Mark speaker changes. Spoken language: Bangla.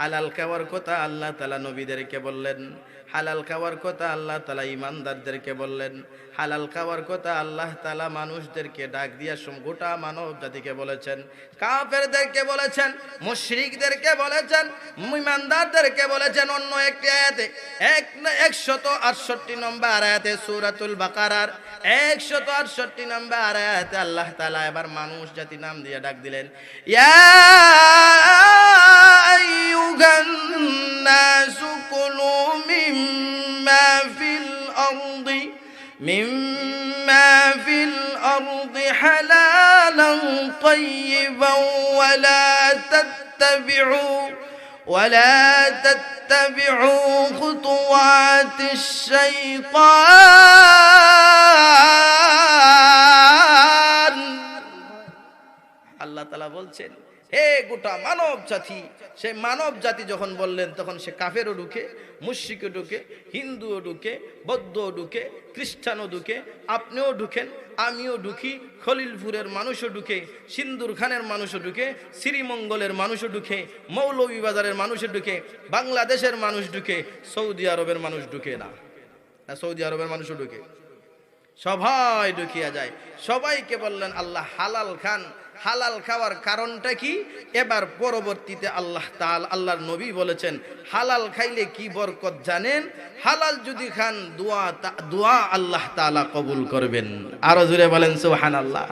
Speaker 1: হালাল খাওয়ার কথা আল্লাহ তাআলা নবীদেরকে বললেন, হালাল খাওয়ার কথা আল্লাহ তাআলা ইমানদারদেরকে বললেন, হালাল খাওয়ার কথা আল্লাহ তাআলা মানুষদেরকে ডাক দিয়া গোটা মানব জাতিকে বলেছেন, কাফেরদেরকে বলেছেন, মুশরিকদেরকে বলেছেন, ইমানদারদেরকে বলেছেন। অন্য একটি আয়াতে 168 নম্বর আয়াতে সূরাতুল বাকারার 168 নম্বর আয়াতে আল্লাহ তাআলা এবার মানুষ জাতি নাম দিয়ে ডাক দিলেন, ইয়া আইয়ুহান নাসু কুলু মিম্মা ফিল আরদি হালালান তাইয়িবান ওয়ালা তাত্তাবিউ খুতুওয়াতিশ শাইতান। আল্লাহ তাআলা বলছেন, হে গোটা মানব জাতি। সে মানব জাতি যখন বললেন তখন সে কাফেরও ঢুকে, মুশরিকও ঢুকে, হিন্দুও ঢুকে, বৌদ্ধও ঢুকে, খ্রিস্টানও ঢুকে, আপনিও ঢুকেন, আমিও ঢুকি, খলিলপুরের মানুষও ঢুকে, সিন্দুর খানের মানুষও ঢুকে, শ্রীমঙ্গলের মানুষও ঢুকে, মৌলভীবাজারের মানুষও ঢুকে, বাংলাদেশের মানুষ ঢুকে, সৌদি আরবের মানুষ ঢুকে না, সৌদি আরবের মানুষও ঢুকে, সবাই ঢুকিয়া যায়। সবাইকে বললেন আল্লাহ হালাল খান। হালাল খাওয়ার কারণটা কি? এবার পরবর্তীতে আল্লাহর নবী বলেছেন, হালাল খাইলে কি বরকত জানেন? হালাল যদি খান দোয়া আল্লাহ তাআলা কবুল করবেন। আরো জোরে বলেন সুবহানাল্লাহ।